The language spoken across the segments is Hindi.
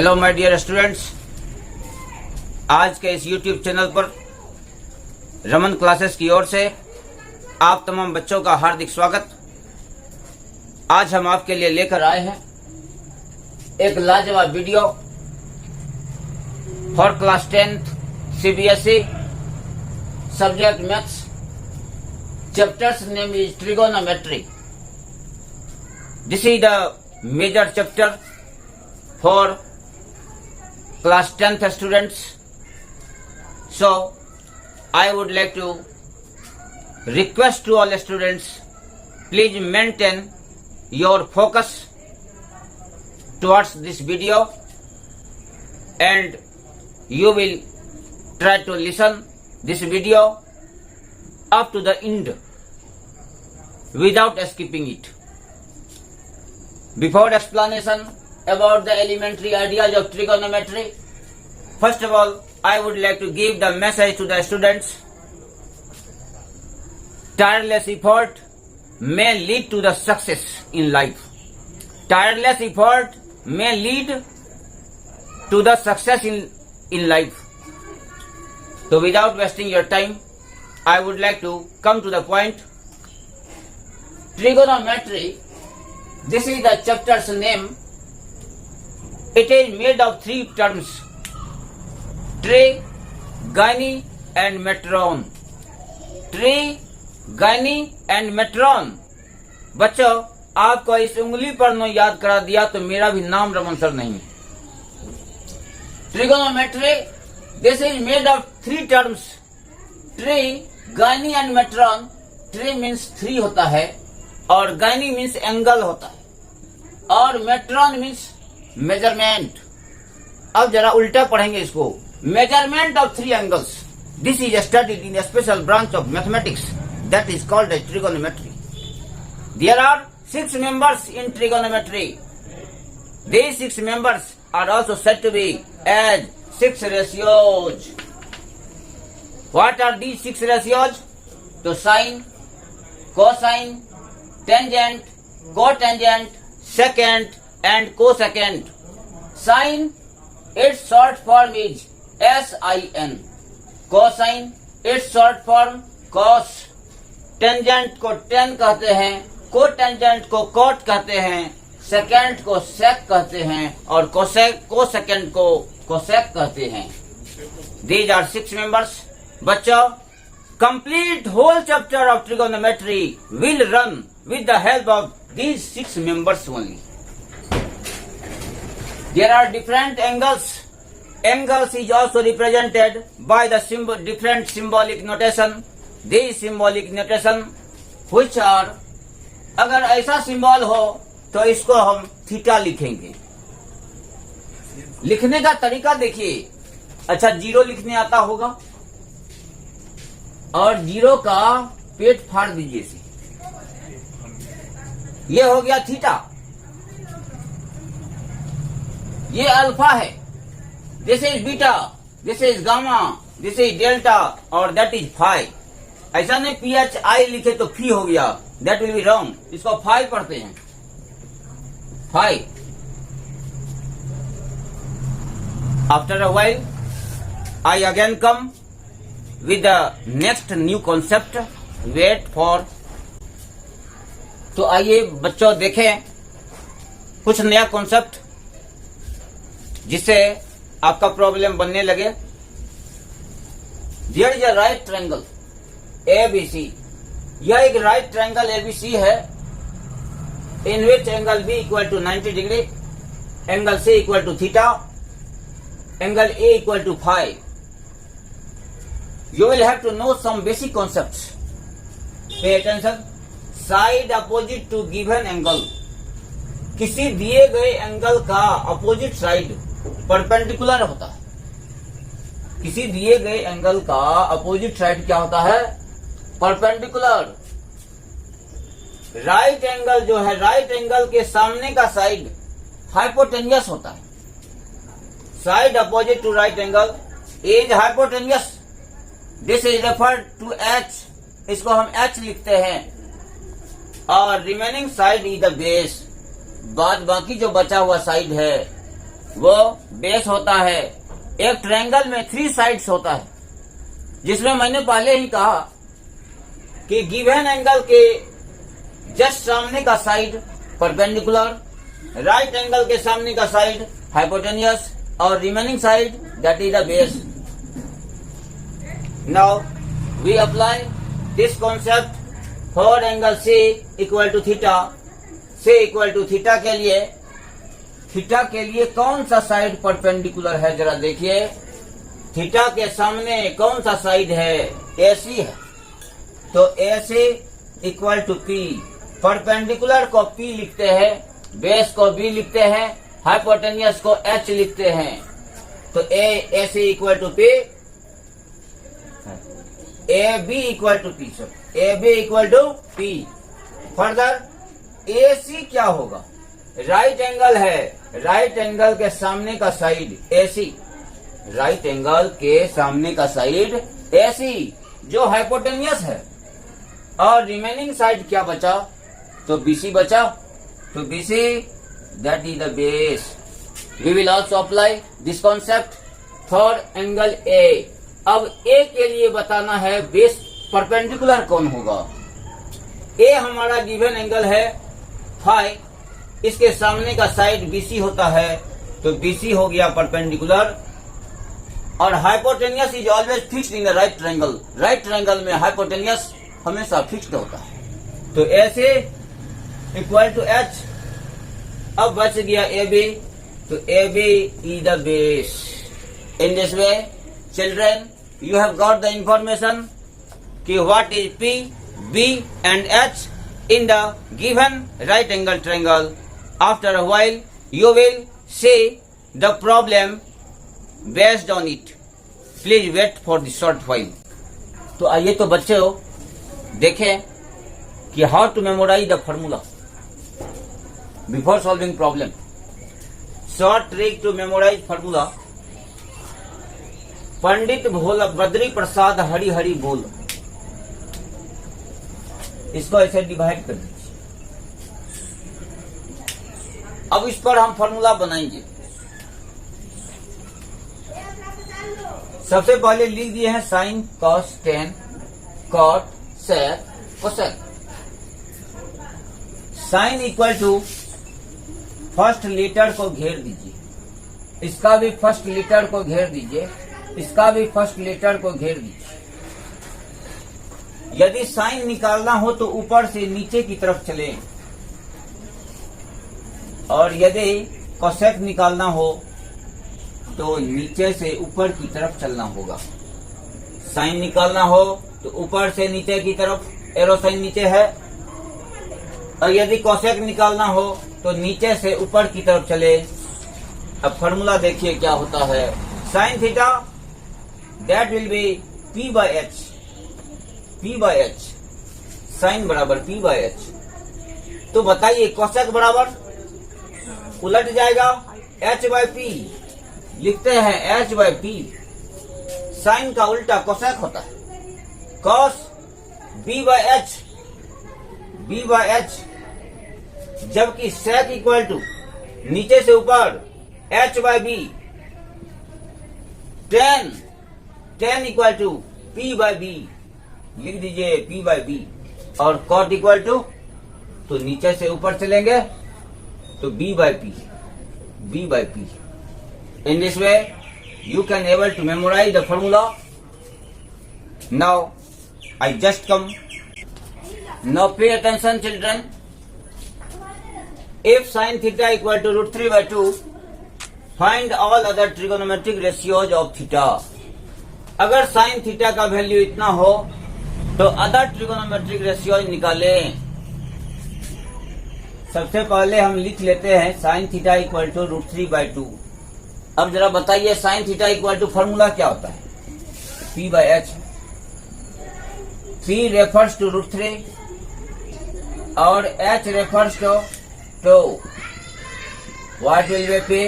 हेलो माय डियर स्टूडेंट्स, आज के इस YouTube चैनल पर रमन क्लासेस की ओर से आप तमाम बच्चों का हार्दिक स्वागत। आज हम आपके लिए लेकर आए हैं एक लाजवाब video for class 10th CBSE subject maths. Chapters name is trigonometry. This is the major chapter for class 10th students. So I would like to request to all students, please maintain your focus towards this video and you will try to listen this video up to the end without skipping it. Before explanation about the elementary ideas of trigonometry, first of all, I would like to give the message to the students. Tireless effort may lead to the success in life. Tireless effort may lead to the success in life. So without wasting your time, I would like to come to the point. Trigonometry, this is the chapter's name. It is made of three terms: tri, gyne and metron. Tri, gyne and metron. बच्चों, आपको इस उंगली पर न याद करा दिया तो मेरा भी नाम रमन सर नहीं। Trigonometry, this is made of three terms: tri, gyne and metron. Tri means 3 होता है और gyne means एंगल होता है और metron means मेजरमेंट। अब जरा उल्टा पढ़ेंगे इसको। Measurement of 3 angles. This is studied in special branch of mathematics that is called as trigonometry. There are 6 members in trigonometry. These 6 members are also said to be as 6 ratios. What are these 6 ratios? So sine, cosine, tangent, cotangent, secant and cosecant. Sine, its short form is sin. Cosine, its short form cos. Tangent को tan कहते हैं, cotangent को cot कहते हैं, secant को sec कहते हैं और cosecant को cosec कहते हैं। These are 6 members. बच्चों, complete whole chapter of trigonometry will run with the help of these 6 members only. There are different angles. Angles is also represented by the different symbolic notation. These symbolic notation which are, अगर ऐसा सिंबल हो तो इसको हम थीटा लिखेंगे। लिखने का तरीका देखिए। अच्छा, 0 लिखने आता होगा और 0 का पेट फाड़ दीजिए इसे। ये हो गया थीटा। ये अल्फा है। This is beta, this is gamma, this is delta और दैट इज फाई। ऐसा नहीं PHI लिखे तो फी हो गया, दैट विल बी रॉन्ग। इसको फाई पढ़ते हैं, phi. After a while I again come with the next new concept. Wait for. तो आइए बच्चों देखें कुछ नया कॉन्सेप्ट जिससे आपका प्रॉब्लम बनने लगे। There is a right triangle ABC। यह एक राइट ट्रायंगल ABC है in which angle B equal to 90 degree, angle C equal to theta, angle A equal to phi. You will have to know some basic concepts. Pay attention. Side opposite to given angle. किसी दिए गए एंगल का अपोजिट साइड परपेंडिकुलर होता है। किसी दिए गए एंगल का अपोजिट साइड क्या होता है? परपेंडिकुलर। राइट एंगल जो है, राइट एंगल के सामने का साइड हाइपोटेन्यूस होता है। Side opposite to right angle is hypotenuse. This is referred to H। इसको हम H लिखते हैं और remaining side is the base. बाद बाकी जो बचा हुआ साइड है वो बेस होता है। एक ट्रायंगल में 3 साइड्स होता है, जिसमें मैंने पहले ही कहा कि गिवन एंगल के जस्ट सामने का साइड परपेंडिकुलर, राइट एंगल के सामने का साइड हाइपोटेन्यूस और remaining side that is the base. Now we apply this concept for angle C equal to theta. C equal to theta के लिए कौन सा साइड परपेंडिकुलर है, जरा देखिए। थीटा के सामने कौन सा साइड है? AC है, तो AC equal to P। Perpendicular को P लिखते हैं, बेस को B लिखते हैं, हाइपोटेन्यूस को H लिखते हैं। तो AC equal to P, AB equal to P, AB equal to P। Further AC क्या होगा? राइट एंगल है, राइट एंगल के सामने का साइड AC, राइट एंगल के सामने का साइड AC जो हाइपोटेन्यूस है। और रिमेनिंग साइड क्या बचा? तो BC बचा, तो BC that is the base. We will also apply this concept for angle A। अब A के लिए बताना है बेस परपेंडिकुलर कौन होगा। A हमारा गिवन एंगल है फाई, इसके सामने का साइड BC होता है, तो BC हो गया परपेंडिकुलर। और hypotenuse is always fixed in the right triangle. Right triangle में हाइपोटेन्यूस हमेशा फिक्स्ड होता है। तो AC इक्वल टू H। अब बच गया AB, तो AB is the base. In this way children you have got the information कि what is P, B and H in the given right angle triangle. After a while you will see the problem based on it. Please wait for the short while. तो आइए तो बच्चे हो देखें कि how to memorize the formula before solving problem. Short trick to memorize formula. Pandit Bhola Badri Prasad Hari Hari बोल, इसको ऐसे डिवाइड कर दीजिए। अब इस पर हम फॉर्मूला बनाएंगे। सबसे पहले लिख दिए हैं sine, cos, tan, cot, sec, cosec. Sine equal to first letter को घेर दीजिए, इसका भी फर्स्ट लेटर को घेर दीजिए, इसका भी फर्स्ट लेटर को घेर दीजिए। यदि साइन निकालना हो तो ऊपर से नीचे की तरफ चलें, और यदि कोसेक निकालना हो तो नीचे से ऊपर की तरफ चलना होगा। साइन निकालना हो तो ऊपर से नीचे की तरफ, एरो साइन नीचे है, और यदि कोसेक निकालना हो तो नीचे से ऊपर की तरफ चले। अब फॉर्मूला देखिए क्या होता है। Sine theta that will be P by H, P by H, sine बराबर P by H। तो बताइए कोसेक बराबर उलट जाएगा H by P, लिखते हैं H by P। साइन का उल्टा कोसेक होता है, cos B by H, B by H। जबकि सेक इक्वल टू नीचे से ऊपर H by B, tan equal to P by B, लिख दीजिए P by B। और कॉट इक्वल टू, तो नीचे से ऊपर चलेंगे तो B by P, B by P। In this way you can able to memorize the formula. Now I just come. Now pay attention children. If sin theta equal to root 3 by 2, find all other trigonometric ratios of theta. अगर sin थीटा का वैल्यू इतना हो तो अदर ट्रिगोनोमेट्रिक रेशियोज निकालें। सबसे पहले हम लिख लेते हैं sin theta equal to root 3 by 2। अब जरा बताइए sin theta equal to formula क्या होता है? P by H। P refers to root 3 और H refers to 2। What will be P?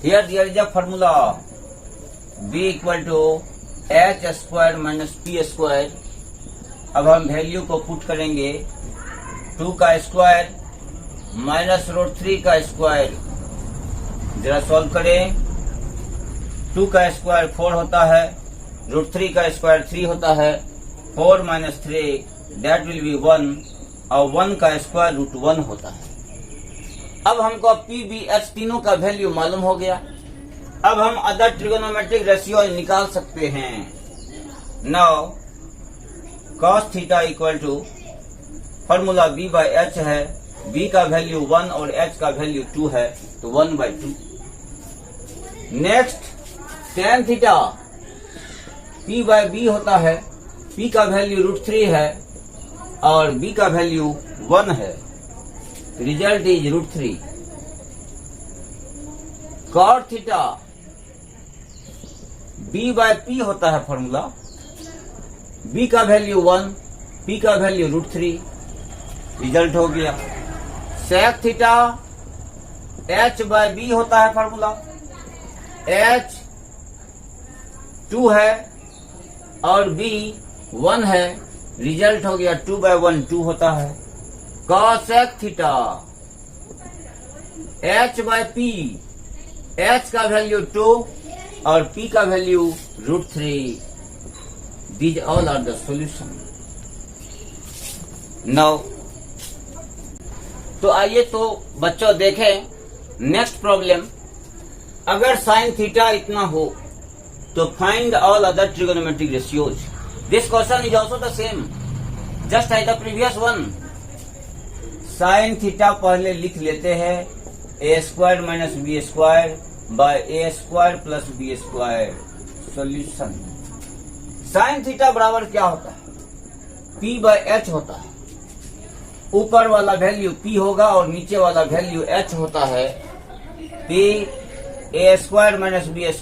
Here there is a formula B equal to H square minus P square. अब हम वैल्यू को पुट करेंगे, 2 का स्क्वायर माइनस रूट 3 का स्क्वायर जरा सॉल्व करें। 2 का स्क्वायर 4 होता है, √3 का स्क्वायर 3 होता है, 4 - 3 दैट विल बी 1 और 1 का स्क्वायर √1 होता है। अब हमको P, B, H तीनों का वैल्यू मालूम हो गया। अब हम अदर ट्रिगोनोमेट्रिक रेशियो निकाल सकते हैं। Now cos theta equal to formula B/H है, B का वैल्यू 1 और H का वैल्यू 2 है, तो 1/2। नेक्स्ट tan थीटा P/B होता है, P का वैल्यू √3 है और B का वैल्यू 1 है, result is √3। cot theta B/P होता है फॉर्मूला, B का वैल्यू 1, P का वैल्यू √3, रिजल्ट हो गया। sec थीटा H/B होता है फॉर्मूला, H 2 है और B 1 है, रिजल्ट हो गया 2/1 2 होता है। cosec थीटा H/P, H का वैल्यू 2 और P का value √3। These all are the solution. Now, तो आइए तो बच्चों देखें नेक्स्ट प्रॉब्लम। अगर sin थीटा इतना हो तो find all other trigonometric ratios. This question is also the same just like the previous one. sin theta पहले लिख लेते हैं a² - b² bye a² + b²। Solution sin theta बराबर क्या होता है? P/H होता है। ऊपर वाला वैल्यू P होगा और नीचे वाला वैल्यू H होता है। P a² - b²,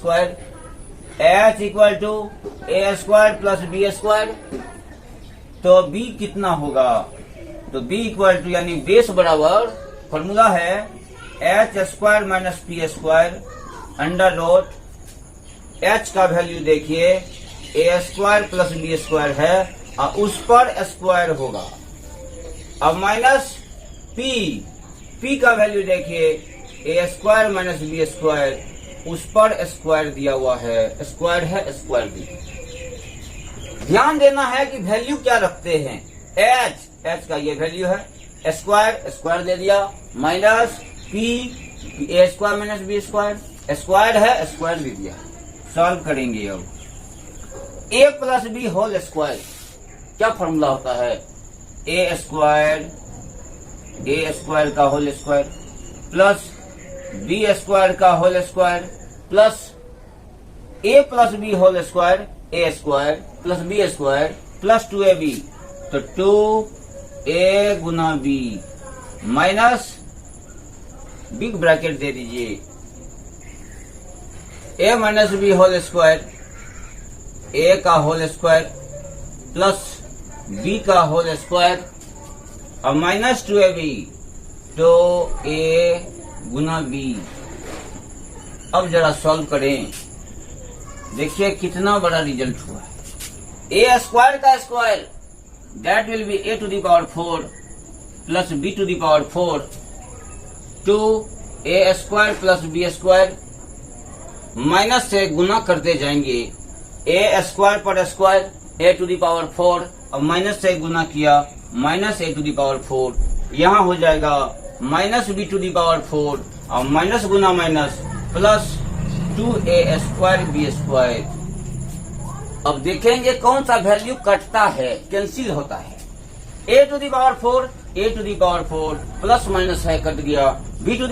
H equal to a² + b²। तो B कितना होगा? तो B इक्वल टू यानी बेस बराबर फॉर्मूला है h² - p² √ H का वैल्यू देखिए a² + b² है और उस पर स्क्वायर होगा। अब माइनस P का वैल्यू देखिए a² - b², उस पर स्क्वायर दिया हुआ है, स्क्वायर है, स्क्वायर दिया। ध्यान देना है कि वैल्यू क्या रखते हैं। H का ये वैल्यू है, स्क्वायर दे दिया, minus P a² - b², square है, स्क्वायर दे दिया। सॉल्व करेंगे अब। a + b होल स्क्वायर क्या फॉर्मूला होता है? a² का होल स्क्वायर प्लस b² का whole square plus a + b whole square, a² + b² plus 2ab, तो 2a गुना b माइनस बिग ब्रैकेट दे दीजिए a - b whole square, a का होल स्क्वायर प्लस b का होल स्क्वायर और माइनस 2ab, तो a गुना b। अब जरा सॉल्व करें, देखिए कितना बड़ा रिजल्ट हुआ है। a² का square that will B a⁴ plus b⁴, 2a² + b², minus से गुना करते जाएंगे, a² पर स्क्वायर a⁴ और माइनस से गुना किया माइनस a⁴, यहाँ हो जाएगा माइनस b⁴ और माइनस गुना माइनस प्लस 2a² b²। अब देखेंगे कौन सा वैल्यू कटता है, कैंसिल होता है। a⁴ प्लस माइनस है, कट गया। b⁴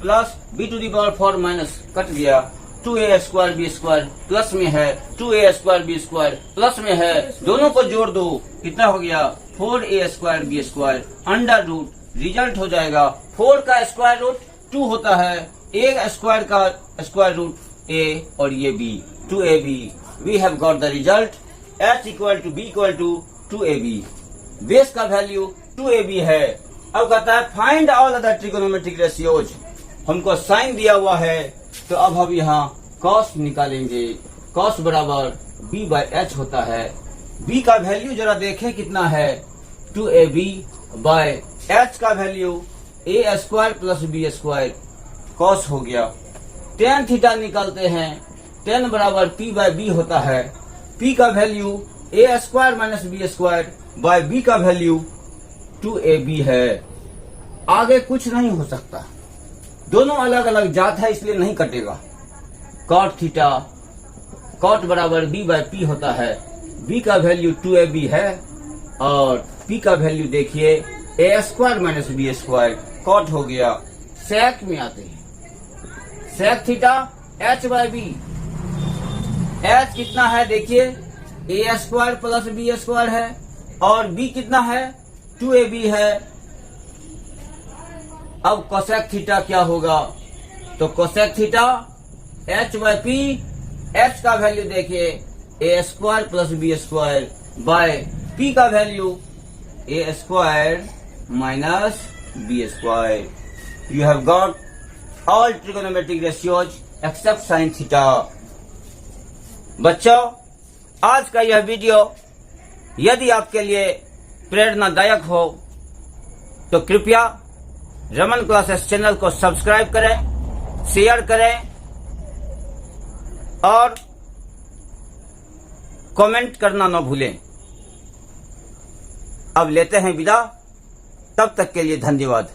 plus b⁴ minus cut गया। 2a² b² प्लस में है, 2a² b² प्लस में है, दोनों को जोड़ दो, कितना हो गया? 4a² b², under root, result हो जाएगा 4 का स्क्वायर रूट 2 होता है, a स्क्वायर का स्क्वायर रूट a और ये b, 2ab। We have got the result h = b = 2ab। Base का वैल्यू 2ab है। अब कहता है find all other trigonometric ratios. हमको साइन दिया हुआ है, तो अब हम यहाँ कॉस निकालेंगे। कॉस बराबर b/h होता है। b का वैल्यू जरा देखें कितना है, 2ab/h का वैल्यू a² + b², कॉस हो गया। टेन थीटा निकालते हैं, टेन बराबर पी बाय बी होता है। पी का value A square minus B square by B का वैल्यू 2ab है। आगे कुछ नहीं हो सकता, दोनों अलग अलग जात है इसलिए नहीं कटेगा। कॉट थीटा, कॉट बराबर बी बाय पी होता है। बी का वैल्यू 2ab है और पी का वैल्यू देखिए A square minus B square, cot हो गया। सेक में आते हैं, sec theta h by B. h कितना है देखिए, A square plus B square है और b कितना है 2ab है। अब कोसेक थीटा क्या होगा, तो cosec theta h by P, h का वैल्यू देखिए A square plus B square by P का value A square minus B square. You have got all trigonometric ratios except sine theta. बच्चों, आज का यह वीडियो यदि आपके लिए प्रेरणादायक हो तो कृपया रमन क्लासेस चैनल को सब्सक्राइब करें, शेयर करें और कमेंट करना न भूलें। अब लेते हैं विदा, तब तक के लिए धन्यवाद।